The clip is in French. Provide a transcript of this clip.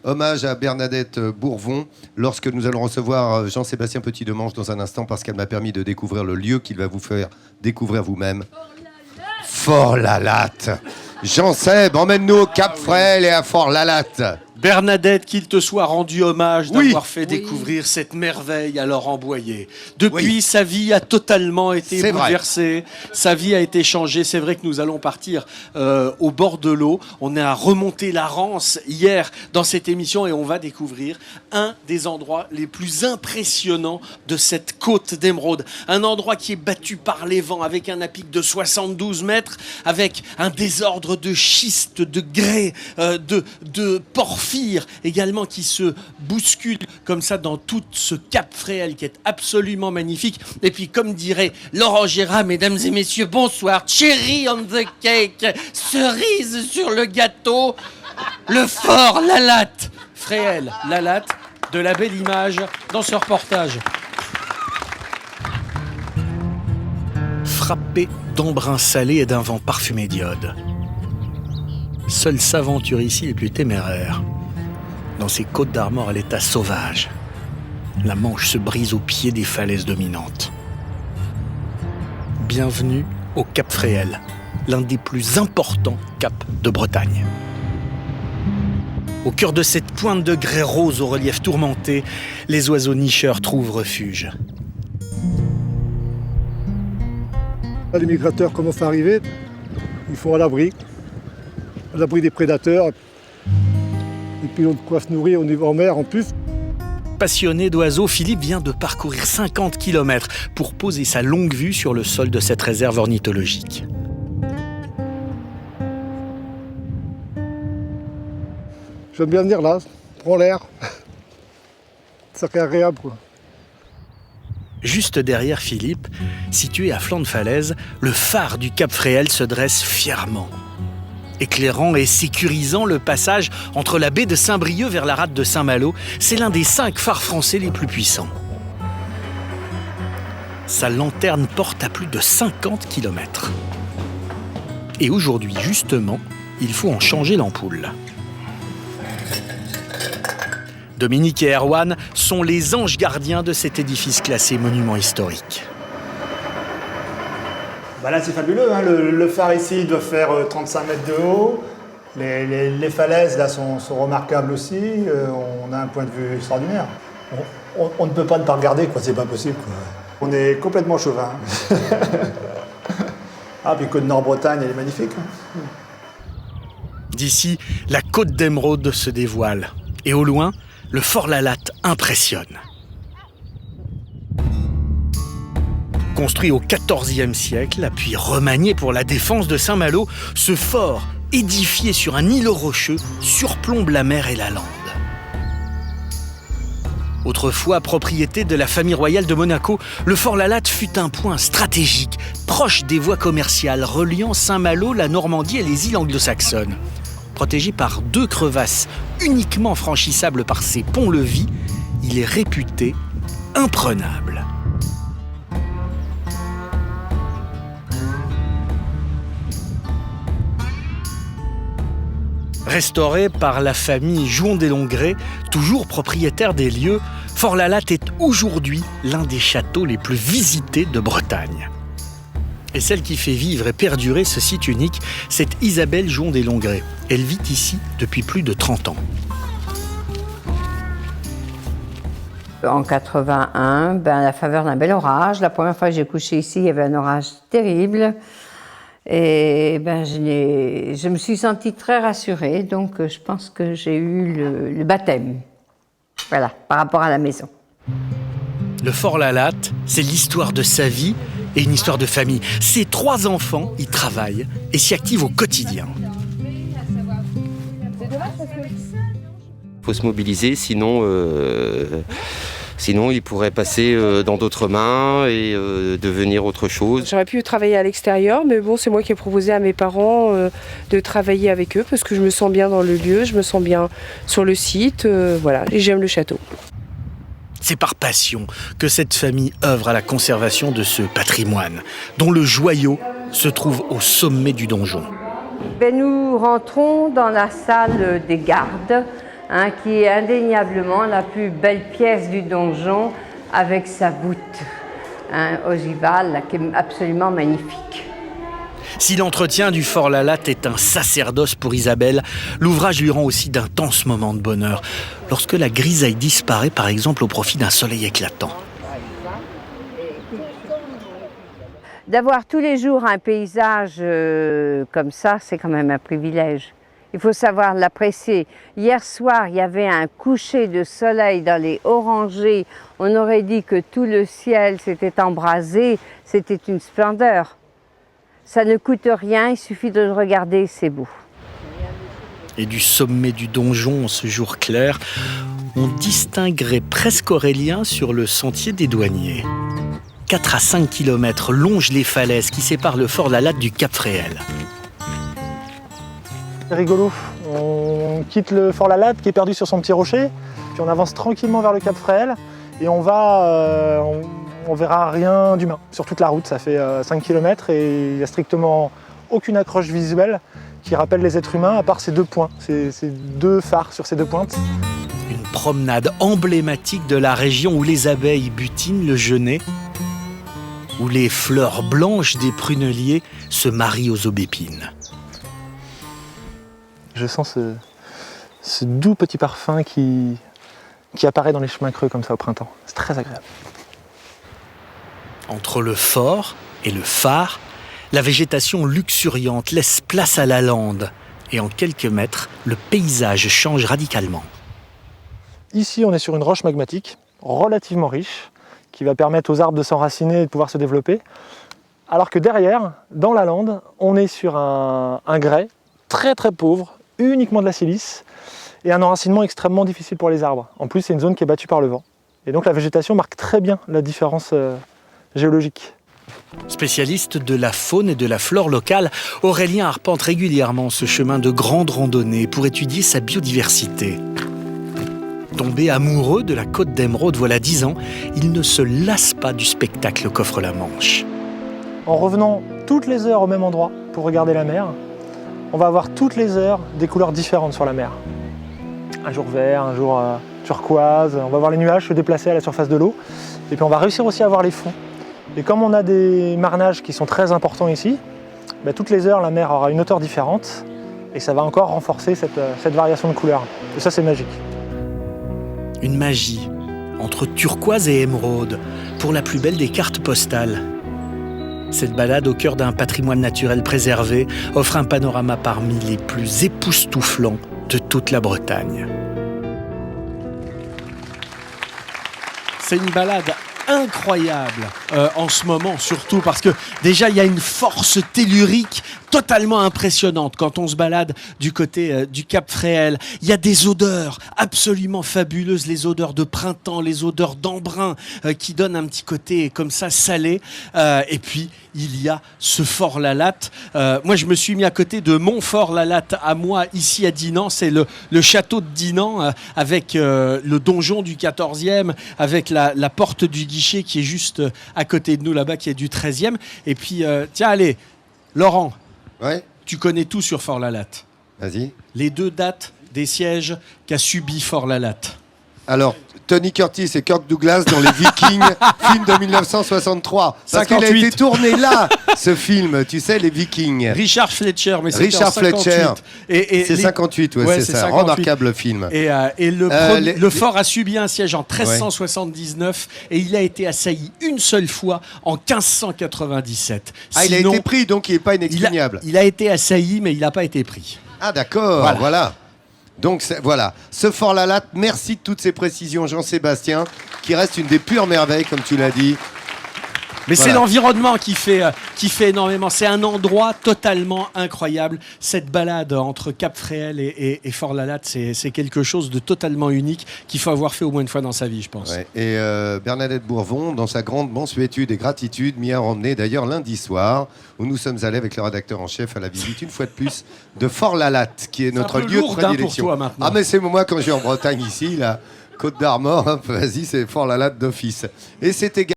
Hommage à Bernadette Bourvon, lorsque nous allons recevoir Jean-Sébastien Petit-Demange dans un instant, parce qu'elle m'a permis de découvrir le lieu qu'il va vous faire découvrir vous-même. Fort-la-Latte. Jean-Seb, emmène-nous au Cap-Fréhel et à Fort-la-Latte. Bernadette, qu'il te soit rendu hommage d'avoir fait découvrir cette merveille à Laurent Boyer. Depuis, sa vie a totalement été bouleversée, sa vie a été changée. C'est vrai que nous allons partir au bord de l'eau. On a remonté la Rance hier dans cette émission et on va découvrir un des endroits les plus impressionnants de cette côte d'Émeraude. Un endroit qui est battu par les vents avec un à-pic de 72 mètres, avec un désordre de schiste, de grès, de porphyre également qui se bouscule comme ça dans tout ce Cap-Fréhel qui est absolument magnifique. Et puis comme dirait Laurent Gérard, mesdames et messieurs, bonsoir, cherry on the cake, cerise sur le gâteau, le Fort-la-Latte. Fréhel, la Latte, de la belle image dans ce reportage. Frappé d'embrun salé et d'un vent parfumé d'iode. Seul s'aventure ici les plus téméraires. Dans ces côtes d'Armor à l'état sauvage, la Manche se brise au pied des falaises dominantes. Bienvenue au Cap-Fréhel, l'un des plus importants caps de Bretagne. Au cœur de cette pointe de grès rose au relief tourmenté, les oiseaux nicheurs trouvent refuge. Les migrateurs commencent à arriver, ils font à l'abri des prédateurs. Et puis on a de quoi se nourrir, on est en mer en plus. Passionné d'oiseaux, Philippe vient de parcourir 50 km pour poser sa longue vue sur le sol de cette réserve ornithologique. J'aime bien venir là, prends l'air. Ça fait agréable quoi. Juste derrière Philippe, situé à flanc de falaise, le phare du Cap-Fréhel se dresse fièrement, éclairant et sécurisant le passage entre la baie de Saint-Brieuc vers la rade de Saint-Malo. C'est l'un des 5 phares français les plus puissants. Sa lanterne porte à plus de 50 km. Et aujourd'hui, justement, il faut en changer l'ampoule. Dominique et Erwan sont les anges gardiens de cet édifice classé monument historique. Là, c'est fabuleux, hein. Le phare ici doit faire 35 mètres de haut. Les falaises là sont remarquables aussi. On a un point de vue extraordinaire. On ne peut pas ne pas regarder, quoi. C'est pas possible, quoi. On est complètement chauvin. Ah, puis Côte Nord-Bretagne, elle est magnifique. Hein. D'ici, la côte d'Émeraude se dévoile. Et au loin, le Fort-la-Latte impressionne. Construit au XIVe siècle, puis remanié pour la défense de Saint-Malo, ce fort, édifié sur un îlot rocheux, surplombe la mer et la lande. Autrefois propriété de la famille royale de Monaco, le Fort-la-Latte fut un point stratégique, proche des voies commerciales reliant Saint-Malo, la Normandie et les îles anglo-saxonnes. Protégé par 2 crevasses uniquement franchissables par ses ponts-levis, il est réputé imprenable. Restauré par la famille Jouan des Longrets, toujours propriétaire des lieux, Fort-la-Latte est aujourd'hui l'un des châteaux les plus visités de Bretagne. Et celle qui fait vivre et perdurer ce site unique, c'est Isabelle Jouan des Longrets. Elle vit ici depuis plus de 30 ans. En 81, à la faveur d'un bel orage, la première fois que j'ai couché ici, il y avait un orage terrible. Et je me suis sentie très rassurée, donc je pense que j'ai eu le baptême, voilà, par rapport à la maison. Le Fort-la-Latte, c'est l'histoire de sa vie et une histoire de famille. Ses 3 enfants y travaillent et s'y activent au quotidien. Il faut se mobiliser, sinon il pourrait passer dans d'autres mains et devenir autre chose. J'aurais pu travailler à l'extérieur, mais bon, c'est moi qui ai proposé à mes parents de travailler avec eux parce que je me sens bien dans le lieu, je me sens bien sur le site, voilà, et j'aime le château. C'est par passion que cette famille œuvre à la conservation de ce patrimoine, dont le joyau se trouve au sommet du donjon. Nous rentrons dans la salle des gardes. qui est indéniablement la plus belle pièce du donjon avec sa voûte ogivale qui est absolument magnifique. Si l'entretien du Fort Lalatte est un sacerdoce pour Isabelle, l'ouvrage lui rend aussi d'intenses moments de bonheur, lorsque la grisaille disparaît par exemple au profit d'un soleil éclatant. D'avoir tous les jours un paysage comme ça, c'est quand même un privilège. Il faut savoir l'apprécier. Hier soir, il y avait un coucher de soleil dans les orangers. On aurait dit que tout le ciel s'était embrasé. C'était une splendeur. Ça ne coûte rien, il suffit de le regarder, c'est beau. Et du sommet du donjon, en ce jour clair, on distinguerait presque Aurélien sur le sentier des douaniers. 4 à 5 km longent les falaises qui séparent le Fort Lalatte du Cap Fréhel. C'est rigolo, on quitte le Fort Lalatte qui est perdu sur son petit rocher, puis on avance tranquillement vers le Cap Fréhel et on verra rien d'humain sur toute la route. Ça fait 5 km et il n'y a strictement aucune accroche visuelle qui rappelle les êtres humains à part ces 2 points, ces 2 phares sur ces 2 pointes. Une promenade emblématique de la région où les abeilles butinent le genêt, où les fleurs blanches des pruneliers se marient aux aubépines. Je sens ce doux petit parfum qui apparaît dans les chemins creux comme ça au printemps. C'est très agréable. Entre le fort et le phare, la végétation luxuriante laisse place à la lande. Et en quelques mètres, le paysage change radicalement. Ici, on est sur une roche magmatique relativement riche qui va permettre aux arbres de s'enraciner et de pouvoir se développer. Alors que derrière, dans la lande, on est sur un grès très très pauvre, uniquement de la silice, et un enracinement extrêmement difficile pour les arbres. En plus, c'est une zone qui est battue par le vent. Et donc la végétation marque très bien la différence géologique. Spécialiste de la faune et de la flore locale, Aurélien arpente régulièrement ce chemin de grande randonnée pour étudier sa biodiversité. Tombé amoureux de la côte d'Émeraude voilà 10 ans, il ne se lasse pas du spectacle qu'offre la Manche. En revenant toutes les heures au même endroit pour regarder la mer, on va avoir toutes les heures des couleurs différentes sur la mer. Un jour vert, un jour turquoise, on va voir les nuages se déplacer à la surface de l'eau. Et puis on va réussir aussi à voir les fonds. Et comme on a des marnages qui sont très importants ici, toutes les heures la mer aura une hauteur différente et ça va encore renforcer cette variation de couleurs. Et ça c'est magique. Une magie entre turquoise et émeraude pour la plus belle des cartes postales. Cette balade au cœur d'un patrimoine naturel préservé offre un panorama parmi les plus époustouflants de toute la Bretagne. C'est une balade incroyable en ce moment, surtout parce que déjà il y a une force tellurique totalement impressionnante quand on se balade du côté du Cap Fréhel. Il y a des odeurs absolument fabuleuses, les odeurs de printemps, les odeurs d'embrun qui donnent un petit côté comme ça salé. Et puis il y a ce Fort Lalatte. Moi je me suis mis à côté de mon Fort Lalatte à moi ici à Dinan. C'est le château de Dinan avec le donjon du 14e, avec la porte du guichet qui est juste à côté de nous là-bas, qui est du 13e. Et puis tiens allez, Laurent. Ouais. Tu connais tout sur Fort Lalatte. Vas-y. Les 2 dates des sièges qu'a subi Fort Lalatte. Alors, Tony Curtis et Kirk Douglas dans Les Vikings, film de 1963. Parce qu'il a été tourné là, ce film, tu sais, Les Vikings. Richard Fletcher, mais c'était Richard en 58. Fletcher. C'est 58, ouais, c'est ça. 58. Remarquable film. Et le fort a subi un siège en 1379 et il a été assailli une seule fois en 1597. Ah, il a été pris, donc il n'est pas inexpugnable. Il a été assailli, mais il n'a pas été pris. Ah, d'accord, voilà. Donc voilà, ce Fort Lalatte, merci de toutes ces précisions Jean-Sébastien, qui reste une des pures merveilles comme tu l'as dit. Mais voilà. C'est l'environnement qui fait énormément, c'est un endroit totalement incroyable. Cette balade entre Cap Fréhel et Fort Lalatte, c'est quelque chose de totalement unique qu'il faut avoir fait au moins une fois dans sa vie, je pense. Ouais. Et Bernadette Bourvon, dans sa grande mansuétude et gratitude, m'y a emmené d'ailleurs lundi soir, où nous sommes allés avec le rédacteur en chef à la visite, une fois de plus, de Fort Lalatte, qui est notre lieu de prédilection. Pour toi maintenant. Ah mais c'est moi quand je vais en Bretagne ici, la Côte d'Armor, vas-y, c'est Fort Lalatte d'office. Et c'était